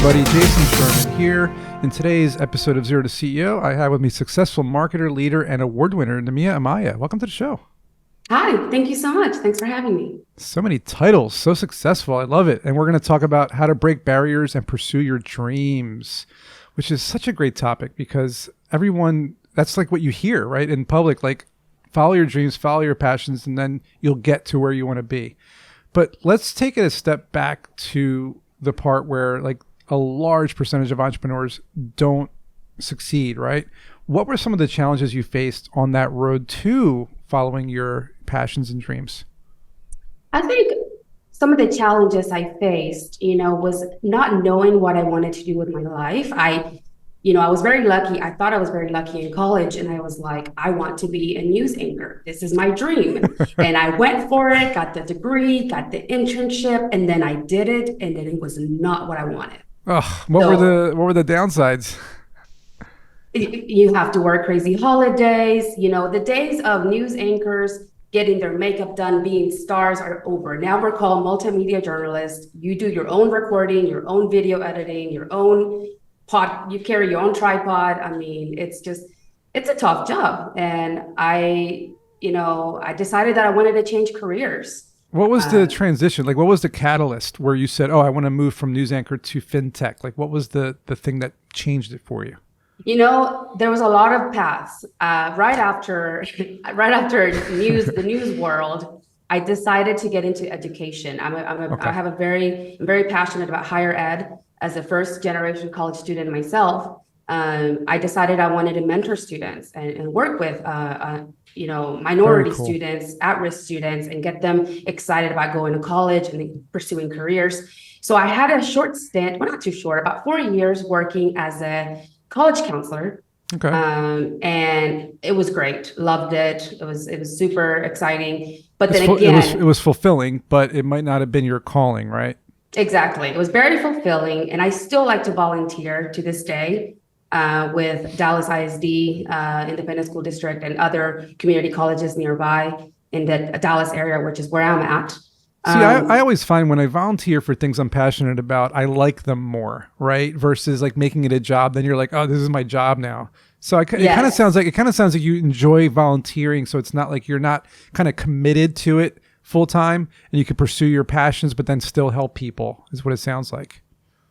everybody. Jason Sherman here. In today's episode of Zero to CEO, I have with me successful marketer, leader, and award winner, Nimia Amaya. Welcome to the show. Hi, thank you so much. Thanks for having me. So many titles, so successful. I love it. And we're going to talk about how to break barriers and pursue your dreams, which is such a great topic because everyone, that's like what you hear, right? In public, like follow your dreams, follow your passions, and then you'll get to where you want to be. But let's take it a step back to the part where like a large percentage of entrepreneurs don't succeed, right? What were some of the challenges you faced on that road to following your passions and dreams? I think some of the challenges I faced, was not knowing what I wanted to do with my life. I was very lucky. I thought I was very lucky in college, and I was like, I want to be a news anchor. This is my dream. And I went for it, got the degree, got the internship, and then I did it, and then it was not what I wanted. Oh, what were the downsides? You have to work crazy holidays. The days of news anchors getting their makeup done, being stars are over. Now we're called multimedia journalists. You do your own recording, your own video editing, your own you carry your own tripod. I mean, it's a tough job. And I decided that I wanted to change careers. What was the transition? Like, what was the catalyst where you said, oh, I want to move from news anchor to fintech? Like, what was the thing that changed it for you? There was a lot of paths. Right after the news world, I decided to get into education. I'm very passionate about higher ed. As a first generation college student myself, I decided I wanted to mentor students and work with minority students, at-risk students, and get them excited about going to college and pursuing careers. So I had a short stint, well, not too short, about 4 years working as a college counselor. Okay. And it was great. Loved it. It was super exciting. But then it was fulfilling, but it might not have been your calling, right? Exactly. It was very fulfilling. And I still like to volunteer to this day with Dallas ISD, Independent School District, and other community colleges nearby in the Dallas area, which is where I'm at. See, I always find when I volunteer for things I'm passionate about, I like them more, right? Versus like making it a job, then you're like, oh, this is my job now. So it kind of sounds like you enjoy volunteering. So it's not like you're not kind of committed to it full time, and you can pursue your passions, but then still help people. Is what it sounds like.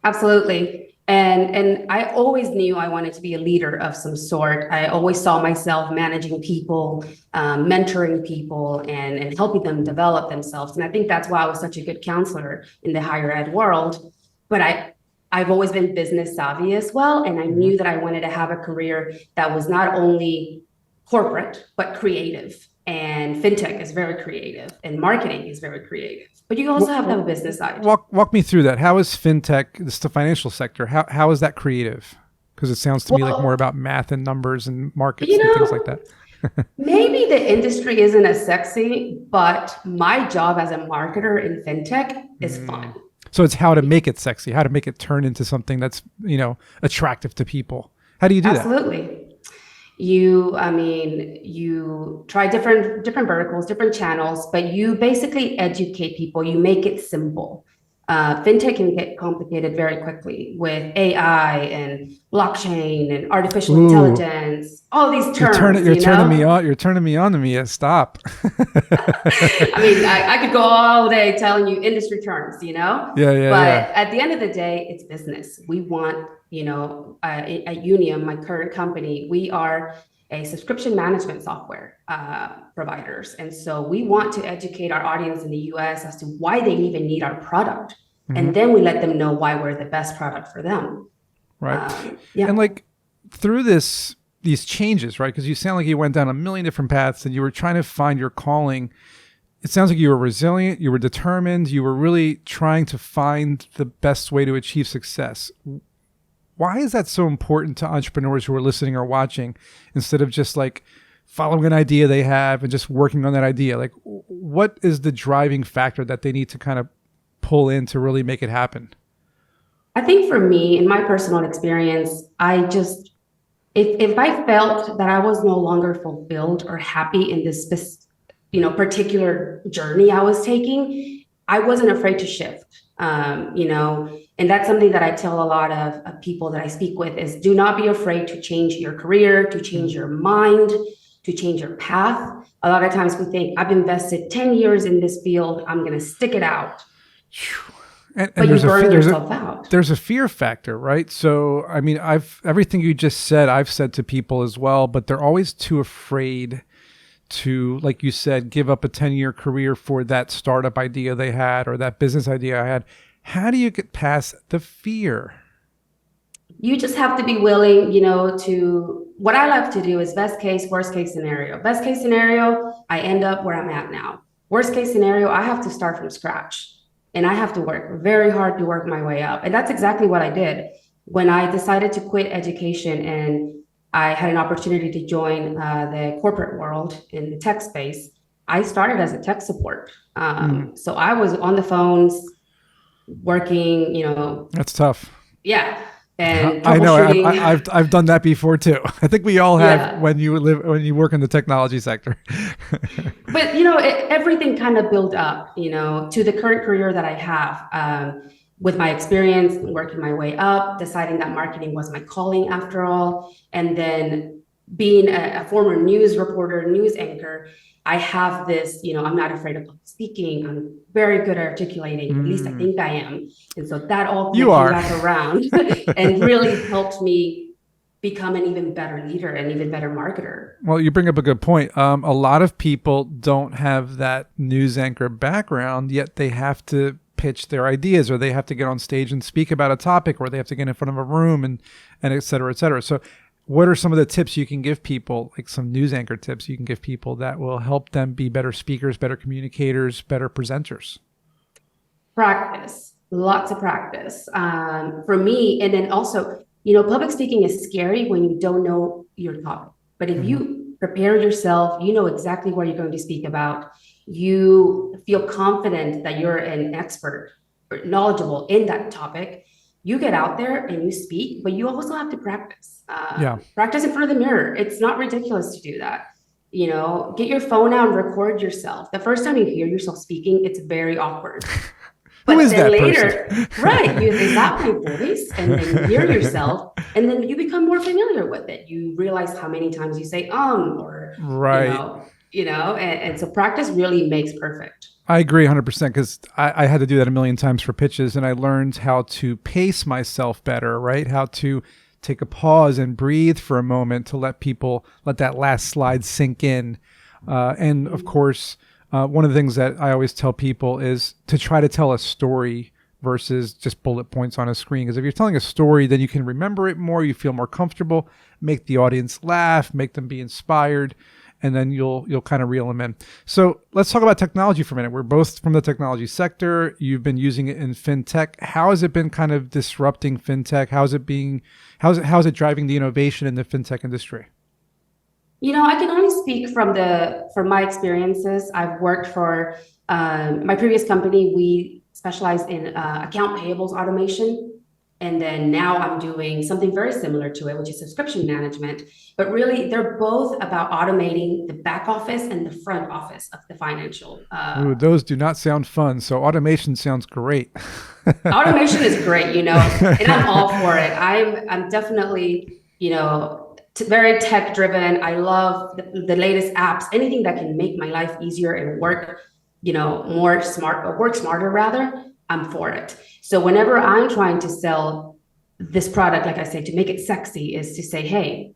Absolutely. And I always knew I wanted to be a leader of some sort. I always saw myself managing people, mentoring people, and helping them develop themselves. And I think that's why I was such a good counselor in the higher ed world. But I've always been business savvy as well. And I knew that I wanted to have a career that was not only corporate, but creative. And fintech is very creative, and marketing is very creative. But you also have to have a business side. Walk me through that. How is fintech, this is the financial sector, how is that creative? Because it sounds to me like more about math and numbers and markets and things like that. Maybe the industry isn't as sexy, but my job as a marketer in fintech is fun. So it's how to make it sexy, how to make it turn into something that's, attractive to people. How do you do that? Absolutely. You try different verticals, different channels, but you basically educate people. You make it simple. Fintech can get complicated very quickly with AI and blockchain and artificial intelligence. All these terms. You're turning me on. You're turning me on to me. Stop. I could go all day telling you industry terms. Yeah. But at the end of the day, it's business. We want, at Younium, my current company, we are a subscription management software providers. And so we want to educate our audience in the US as to why they even need our product. And then we let them know why we're the best product for them. Right. And like through these changes, right? Because you sound like you went down a million different paths and you were trying to find your calling. It sounds like you were resilient, you were determined, you were really trying to find the best way to achieve success. Why is that so important to entrepreneurs who are listening or watching, instead of just like following an idea they have and just working on that idea? Like, what is the driving factor that they need to kind of pull in to really make it happen? I think for me, in my personal experience, if I felt that I was no longer fulfilled or happy in this particular journey I was taking, I wasn't afraid to shift. And that's something that I tell a lot of people that I speak with is do not be afraid to change your career, to change your mind, to change your path. A lot of times we think, I've invested 10 years in this field, I'm going to stick it out. And But you burn yourself out. there's a fear factor, right? So, I mean, everything you just said, I've said to people as well, but they're always too afraid to, like you said, give up a 10-year career for that startup idea they had or that business idea I had. How do you get past the fear? You just have to be willing, you know, to what I love to do is best case, worst case scenario. Best case scenario, I end up where I'm at now. Worst case scenario, I have to start from scratch and I have to work very hard to work my way up. And that's exactly what I did when I decided to quit education and I had an opportunity to join the corporate world in the tech space. I started as a tech support. So I was on the phones working, you know. That's tough. Yeah. And I know. troubleshooting. I've done that before too. I think we all have Yeah. when you work in the technology sector. But you know, everything kind of built up, you know, to the current career that I have, with my experience working my way up, deciding that marketing was my calling after all, and then being a former news reporter, news anchor. I have this, you know, I'm not afraid of public speaking. I'm very good at articulating, at least I think I am. And so that all came back around and really helped me become an even better leader and even better marketer. Well, you bring up a good point. A lot of people don't have that news anchor background, yet they have to pitch their ideas, or they have to get on stage and speak about a topic, or they have to get in front of a room, and et cetera, et cetera. So what are some of the tips you can give people, like some news anchor tips you can give people that will help them be better speakers, better communicators, better presenters? Practice, lots of practice. For me, and then also, you know, public speaking is scary when you don't know your topic. But if you prepare yourself, you know exactly what you're going to speak about. You feel confident that you're an expert or knowledgeable in that topic. You get out there and you speak, but you also have to practice. Practice in front of the mirror. It's not ridiculous to do that. You know, get your phone out and record yourself. The first time you hear yourself speaking, it's very awkward. Who is that person? Right, is that my voice? And then you hear yourself, and then you become more familiar with it. You realize how many times you say or right. And so practice really makes perfect. I agree 100% because I had to do that a million times for pitches, and I learned how to pace myself better, right? How to take a pause and breathe for a moment to let that last slide sink in. And of course, one of the things that I always tell people is to try to tell a story versus just bullet points on a screen. Because if you're telling a story, then you can remember it more, you feel more comfortable, make the audience laugh, make them be inspired, and then you'll kind of reel them in. So let's talk about technology for a minute. We're both from the technology sector. You've been using it in fintech. How has it been kind of disrupting fintech? How's it driving the innovation in the fintech industry? You know, I can only speak from my experiences. I've worked for my previous company. We specialized in account payables automation. And then now I'm doing something very similar to it, which is subscription management. But really, they're both about automating the back office and the front office of the financial. Ooh, those do not sound fun. So automation sounds great. Automation is great, you know, and I'm all for it. I'm definitely, you know, very tech driven. I love the latest apps, anything that can make my life easier and work, you know, work smarter rather. I'm for it. So whenever I'm trying to sell this product, like I say, to make it sexy, is to say, hey,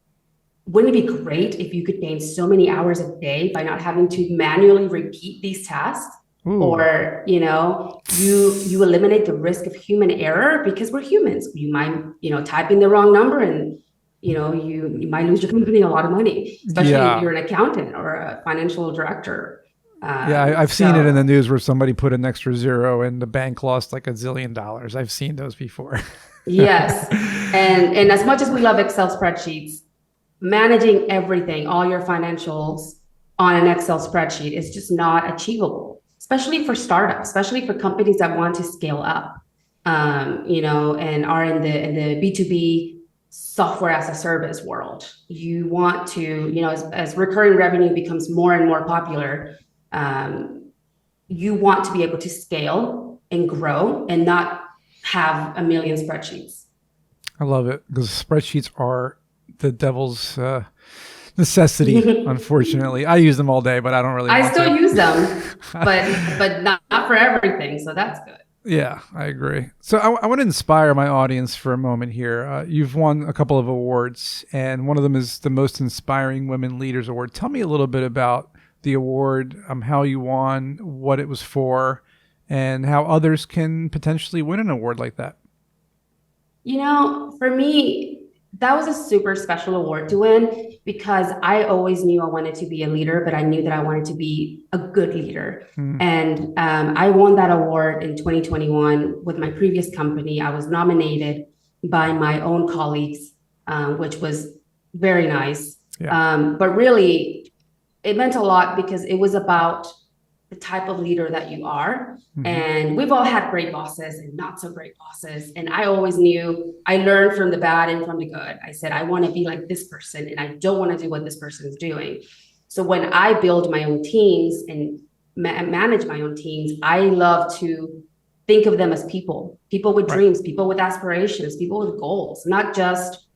wouldn't it be great if you could gain so many hours a day by not having to manually repeat these tasks? Ooh. Or, you know, you eliminate the risk of human error because we're humans. You might, you know, type in the wrong number and, you know, you might lose your company a lot of money, especially if you're an accountant or a financial director. I've seen it in the news where somebody put an extra zero and the bank lost like $1 zillion. I've seen those before. Yes. And as much as we love Excel spreadsheets, managing everything, all your financials on an Excel spreadsheet is just not achievable, especially for startups, especially for companies that want to scale up, you know, and are in the B2B software as a service world. You want to, you know, as recurring revenue becomes more and more popular, you want to be able to scale and grow and not have a million spreadsheets. I love it because spreadsheets are the devil's necessity. Unfortunately, I use them all day, but I don't really I want still to. use them, but not for everything. So that's good. Yeah, I agree. So I want to inspire my audience for a moment here. You've won a couple of awards, and one of them is the Most Inspiring Women Leaders Award. Tell me a little bit about the award, how you won, what it was for, and how others can potentially win an award like that. For me, that was a super special award to win because I always knew I wanted to be a leader, but I knew that I wanted to be a good leader. Hmm. And I won that award in 2021 with my previous company. I was nominated by my own colleagues, which was very nice. Yeah. But really, it meant a lot because it was about the type of leader that you are. Mm-hmm. And we've all had great bosses and not so great bosses. And I always knew I learned from the bad and from the good. I said, I want to be like this person and I don't want to do what this person is doing. So when I build my own teams and manage my own teams, I love to think of them as people with dreams, people with aspirations, people with goals, not just,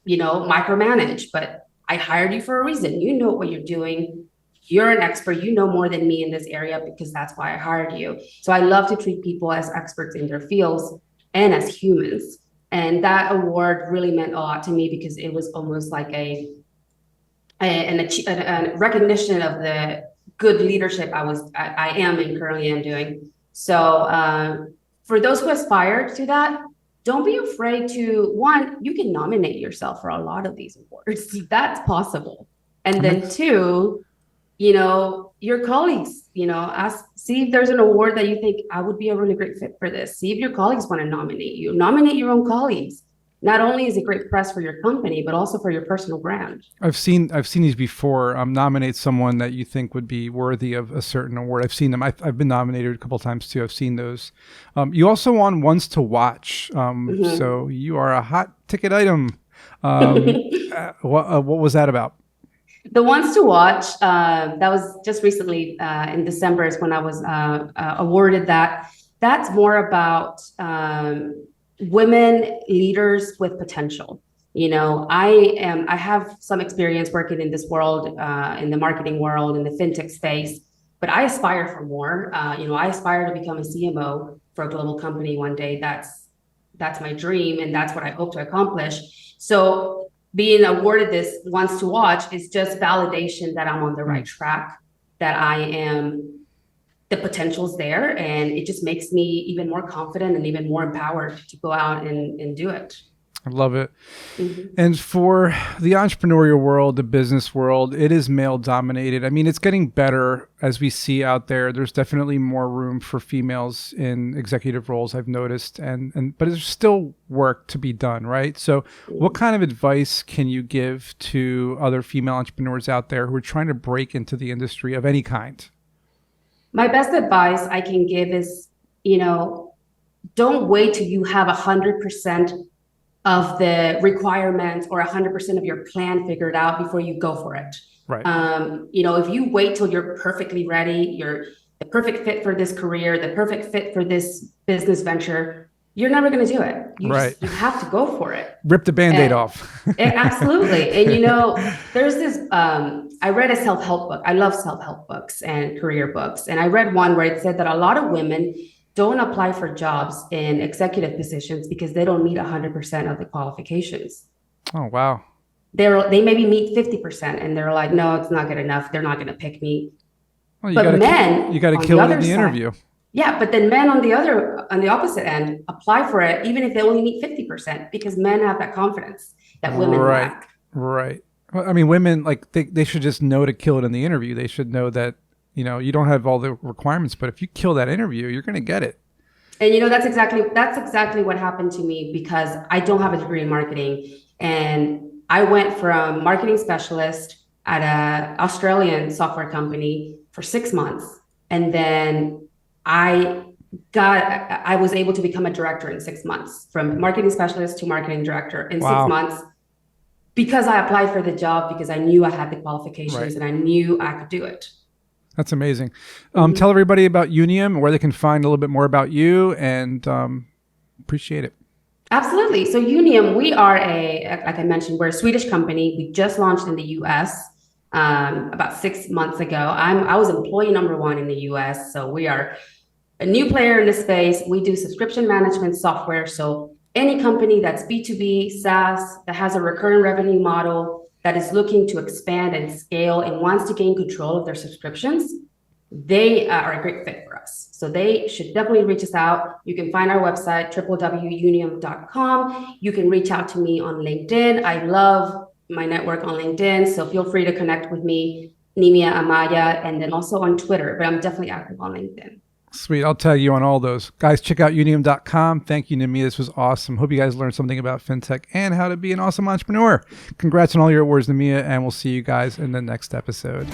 micromanage, but I hired you for a reason. You know what you're doing. You're an expert. You know more than me in this area because that's why I hired you. So I love to treat people as experts in their fields and as humans. And that award really meant a lot to me because it was almost like a recognition of the good leadership I am and currently am doing. So for those who aspire to that, don't be afraid to, one, you can nominate yourself for a lot of these awards. That's possible. And then two, your colleagues, see if there's an award that you think I would be a really great fit for this. See if your colleagues want to nominate you. Nominate your own colleagues. Not only is it great press for your company, but also for your personal brand. I've seen these before. Nominate someone that you think would be worthy of a certain award. I've seen them. I've been nominated a couple of times too. I've seen those. You also won Ones to Watch. So you are a hot ticket item. What was that about? The Ones to Watch, that was just recently in December is when I was awarded that. That's more about women leaders with potential. I have some experience working in this world, in the marketing world, in the fintech space, but I aspire for more. I aspire to become a CMO for a global company one day. That's my dream, and that's what I hope to accomplish. So being awarded this Ones to Watch is just validation that I'm on the right track, that I am, the potential's there, and it just makes me even more confident and even more empowered to go out and do it. I love it. Mm-hmm. And for the entrepreneurial world, the business world, it is male dominated. I mean, it's getting better as we see out there. There's definitely more room for females in executive roles, I've noticed, but there's still work to be done, right? So what kind of advice can you give to other female entrepreneurs out there who are trying to break into the industry of any kind? My best advice I can give is, don't wait till you have 100% of the requirements or 100% of your plan figured out before you go for it. Right. If you wait till you're perfectly ready, you're the perfect fit for this career, the perfect fit for this business venture, you're never going to do it. You have to go for it. Rip the Band-Aid off. Absolutely. And, there's this, I read a self-help book. I love self-help books and career books. And I read one where it said that a lot of women don't apply for jobs in executive positions because they don't meet 100% of the qualifications. Oh, wow. They maybe meet 50% and they're like, no, it's not good enough. They're not going to pick me. Well, you got to kill it in the interview. Yeah, but then men on the opposite end apply for it, even if they only meet 50%, because men have that confidence that women lack. Right. Well, I mean, women, like they should just know to kill it in the interview. They should know that, you don't have all the requirements, but if you kill that interview, you're going to get it. And that's exactly what happened to me because I don't have a degree in marketing. And I went from marketing specialist at an Australian software company for 6 months. And then I was able to become a director in 6 months, from marketing specialist to marketing director in 6 months, because I applied for the job because I knew I had the qualifications and I knew I could do it. That's amazing. Tell everybody about Younium, where they can find a little bit more about you and Appreciate it. Absolutely. So Younium, we are like I mentioned, we're a Swedish company. We just launched in the US about 6 months ago. I was employee number one in the US. So we are a new player in the space. We do subscription management software. So any company that's B2B, SaaS, that has a recurring revenue model, that is looking to expand and scale and wants to gain control of their subscriptions, they are a great fit for us. So they should definitely reach us out. You can find our website, www.younium.com. You can reach out to me on LinkedIn. I love my network on LinkedIn, so feel free to connect with me, Nimia Amaya, and then also on Twitter, but I'm definitely active on LinkedIn. Sweet. I'll tag you on all those. Guys, check out Younium.com. Thank you, Nimia. This was awesome. Hope you guys learned something about fintech and how to be an awesome entrepreneur. Congrats on all your awards, Nimia, and we'll see you guys in the next episode.